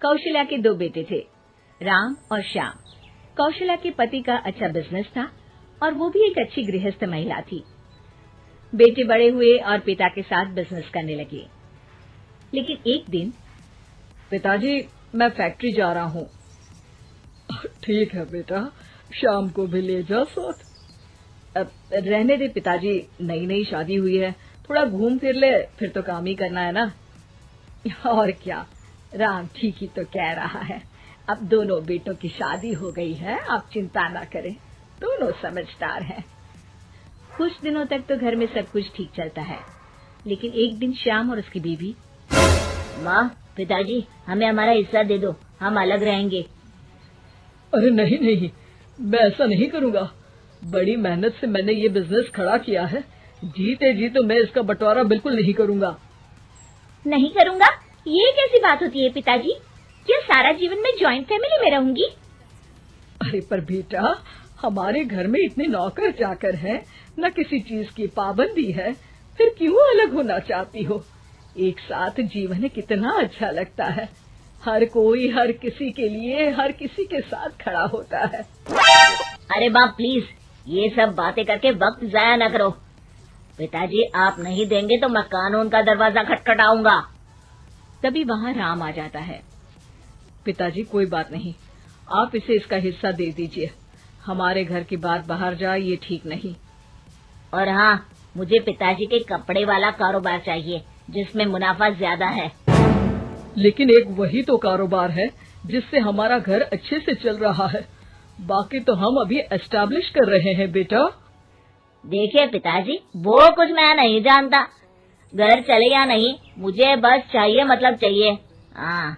कौशल्या के दो बेटे थे, राम और श्याम। कौशल्या के पति का अच्छा बिजनेस था और वो भी एक अच्छी गृहस्थ महिला थी। बेटे बड़े हुए और पिता के साथ बिजनेस करने लगे। लेकिन एक दिन, पिताजी मैं फैक्ट्री जा रहा हूँ। ठीक है बेटा, शाम को भी ले जा साथ। अब रहने दे पिताजी, नई नई शादी हुई है, थोड़ा घूम फिर ले, फिर तो काम ही करना है ना। और क्या, राम ठीक ही तो कह रहा है। अब दोनों बेटों की शादी हो गई है, आप चिंता ना करें, दोनों समझदार हैं। कुछ दिनों तक तो घर में सब कुछ ठीक चलता है, लेकिन एक दिन श्याम और उसकी बीवी, माँ, पिताजी हमें हमारा हिस्सा दे दो, हम अलग रहेंगे। अरे नहीं नहीं, मैं ऐसा नहीं करूँगा। बड़ी मेहनत से मैंने ये बिजनेस खड़ा किया है, जीते जी तो मैं इसका बंटवारा बिल्कुल नहीं करूँगा। नहीं करूँगा? ये कैसी बात होती है पिताजी? क्या सारा जीवन में जॉइंट फैमिली में रहूंगी? अरे पर बेटा, हमारे घर में इतने नौकर चाकर हैं, न किसी चीज की पाबंदी है, फिर क्यों अलग होना चाहती हो? एक साथ जीवन कितना अच्छा लगता है। हर कोई हर किसी के लिए हर किसी के साथ खड़ा होता है। अरे बाप प्लीज, ये सब बातें करके वक्त जाया न करो। पिताजी आप नहीं देंगे तो मैं कानून का दरवाजा खटखटाऊंगा। तभी वहाँ राम आ जाता है। पिताजी कोई बात नहीं, आप इसे इसका हिस्सा दे दीजिए। हमारे घर की बात बाहर जाए ये ठीक नहीं। और हाँ, मुझे पिताजी के कपड़े वाला कारोबार चाहिए जिसमें मुनाफा ज्यादा है। लेकिन एक वही तो कारोबार है जिससे हमारा घर अच्छे से चल रहा है, बाकी तो हम अभी एस्टैब्लिश कर रहे हैं बेटा। देखिए पिताजी, वो कुछ मैं नहीं जानता, घर चले या नहीं, मुझे बस चाहिए मतलब चाहिए। हाँ।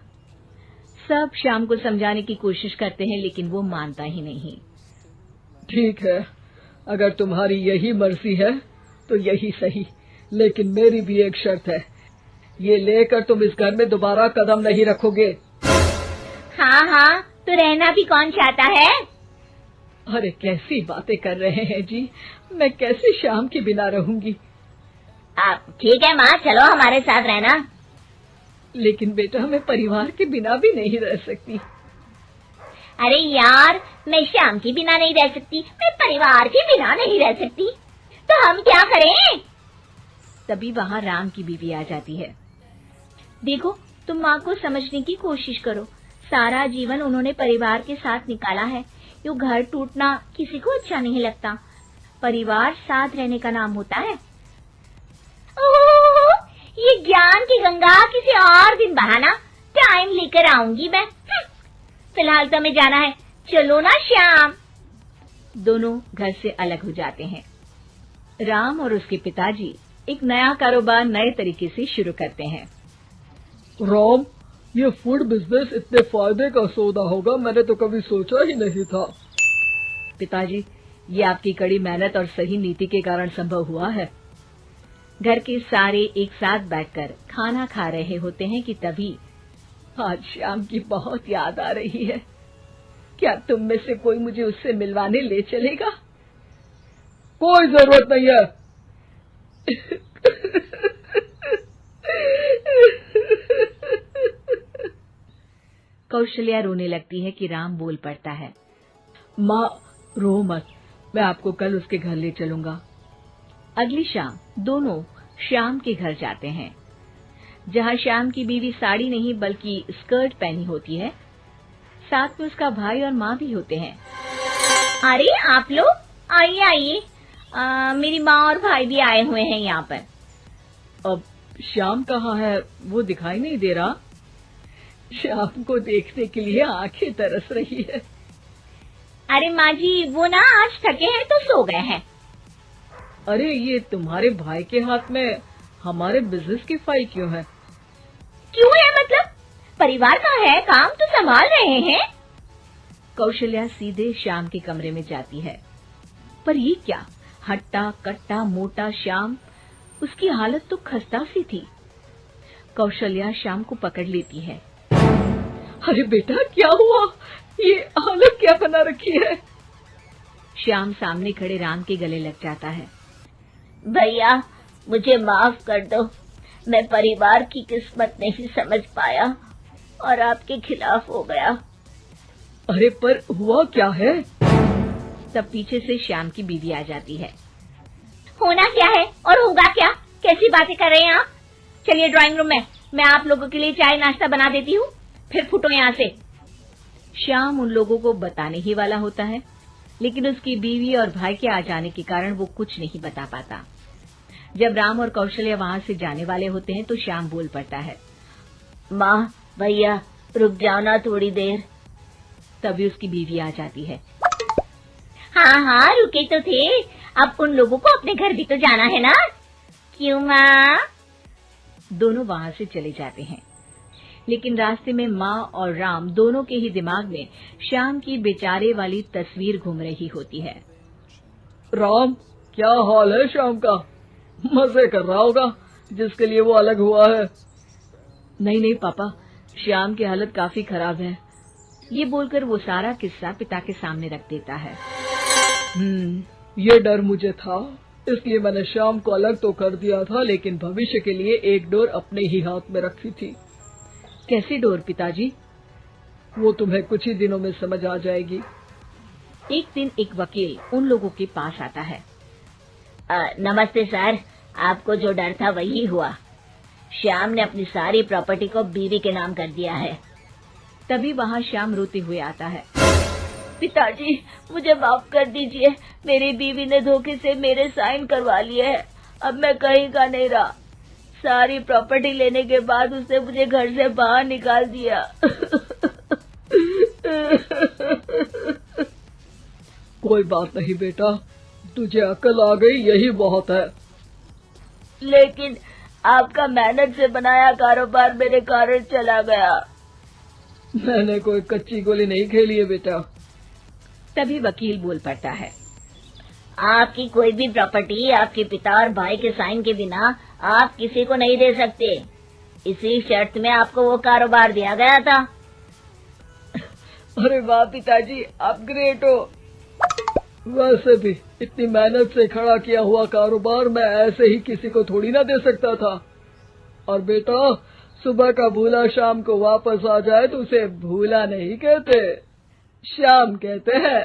सब श्याम को समझाने की कोशिश करते हैं, लेकिन वो मानता ही नहीं। ठीक है, अगर तुम्हारी यही मर्जी है तो यही सही, लेकिन मेरी भी एक शर्त है, ये लेकर तुम इस घर में दोबारा कदम नहीं रखोगे। हाँ हाँ, तो रहना भी कौन चाहता है? अरे कैसी बातें कर रहे हैं जी, मैं कैसे श्याम के बिना रहूंगी। आप ठीक है माँ, चलो हमारे साथ रहना। लेकिन बेटा, मैं परिवार के बिना भी नहीं रह सकती। अरे यार, मैं श्याम के बिना नहीं रह सकती, मैं परिवार के बिना नहीं रह सकती, तो हम क्या करें? तभी वहाँ राम की बीवी आ जाती है। देखो, तुम माँ को समझने की कोशिश करो, सारा जीवन उन्होंने परिवार के साथ निकाला है। यो घर टूटना किसी को अच्छा नहीं लगता, परिवार साथ रहने का नाम होता है। ओह, ये ज्ञान की गंगा किसी और दिन बहाना, टाइम लेकर आऊंगी मैं। फिलहाल तो हमें जाना है, चलो ना श्याम। दोनों घर से अलग हो जाते हैं। राम और उसके पिताजी एक नया कारोबार नए तरीके से शुरू करते हैं। राम, ये फूड बिजनेस इतने फायदे का सौदा होगा मैंने तो कभी सोचा ही नहीं था। पिताजी, ये आपकी कड़ी मेहनत और सही नीति के कारण संभव हुआ है। घर के सारे एक साथ बैठकर खाना खा रहे होते हैं कि तभी आज श्याम की बहुत याद आ रही है। क्या तुम में से कोई मुझे उससे मिलवाने ले चलेगा? कोई जरूरत नहीं है। कौशल्या रोने लगती है कि राम बोल पड़ता है। माँ रो मत, मैं आपको कल उसके घर ले चलूंगा। अगली शाम दोनों श्याम के घर जाते हैं, जहाँ श्याम की बीवी साड़ी नहीं बल्कि स्कर्ट पहनी होती है। साथ में उसका भाई और माँ भी होते हैं। अरे आप लोग आइए आइए, मेरी माँ और भाई भी आए हुए हैं यहाँ पर। अब श्याम कहाँ है, वो दिखाई नहीं दे रहा। श्याम को देखने के लिए आंखें तरस रही है। अरे माँ जी, वो ना आज थके हैं तो सो गए हैं। अरे ये तुम्हारे भाई के हाथ में हमारे बिजनेस की फाइल क्यों है? क्यों है मतलब? परिवार का है, काम तो संभाल रहे हैं। कौशल्या सीधे श्याम के कमरे में जाती है, पर ये क्या, हट्टा कट्टा मोटा श्याम, उसकी हालत तो खस्ता सी थी। कौशल्या श्याम को पकड़ लेती है। अरे बेटा, क्या हुआ? ये हालत क्या बना रखी है? श्याम सामने खड़े राम के गले लग जाता है। भैया मुझे माफ कर दो, मैं परिवार की किस्मत नहीं समझ पाया। और आपके खिलाफ हो गया। अरे पर हुआ क्या है? तब पीछे से श्याम की बीवी आ जाती है। होना क्या है और होगा क्या? कैसी बातें कर रहे हैं आप? चलिए ड्राइंग रूम में, मैं आप लोगों के लिए चाय नाश्ता बना देती हूँ, फिर फुटो यहाँ से। श्याम उन लोगों को बताने ही वाला होता है, लेकिन उसकी बीवी और भाई के आ जाने के कारण वो कुछ नहीं बता पाता। जब राम और कौशल्या वहां से जाने वाले होते हैं तो श्याम बोल पड़ता है। माँ, भैया, रुक जाओ ना थोड़ी देर। तभी उसकी बीवी आ जाती है। हाँ हाँ, रुके तो थे, अब उन लोगों को अपने घर भी तो जाना है ना? क्यों माँ? दोनों वहां से चले जाते हैं, लेकिन रास्ते में माँ और राम दोनों के ही दिमाग में श्याम की बेचारे वाली तस्वीर घूम रही होती है। राम, क्या हाल है श्याम का? मजे कर रहा होगा जिसके लिए वो अलग हुआ है। नहीं नहीं पापा, श्याम की हालत काफी खराब है। ये बोलकर वो सारा किस्सा पिता के सामने रख देता है। ये डर मुझे था, इसलिए मैंने श्याम को अलग तो कर दिया था, लेकिन भविष्य के लिए एक डोर अपने ही हाथ में रखी थी। कैसी डोर पिताजी? वो तुम्हें कुछ ही दिनों में समझ आ जाएगी। एक दिन एक वकील उन लोगों के पास आता है। नमस्ते सर, आपको जो डर था वही हुआ। श्याम ने अपनी सारी प्रॉपर्टी को बीवी के नाम कर दिया है। तभी वहाँ श्याम रोते हुए आता है। पिताजी, मुझे माफ कर दीजिए, मेरी बीवी ने धोखे से मेरे साइन करवा लिए हैं। अब मैं कहीं का नहीं रहा। सारी प्रॉपर्टी लेने के बाद उसने मुझे घर से बाहर निकाल दिया। कोई बात नहीं बेटा, तुझे अकल आ गई, यही बहुत है। लेकिन आपका मेहनत से बनाया कारोबार मेरे कारण चला गया। मैंने कोई कच्ची गोली नहीं खेली है बेटा। तभी वकील बोल पड़ता है। आपकी कोई भी प्रॉपर्टी आपके पिता और भाई के साइन के बिना आप किसी को नहीं दे सकते। इसी शर्त में आपको वो कारोबार दिया गया था। अरे वाह पिताजी, आप ग्रेट हो। वैसे भी इतनी मेहनत से खड़ा किया हुआ कारोबार मैं ऐसे ही किसी को थोड़ी ना दे सकता था। और बेटा, सुबह का भूला शाम को वापस आ जाए तो उसे भूला नहीं कहते, श्याम कहते हैं।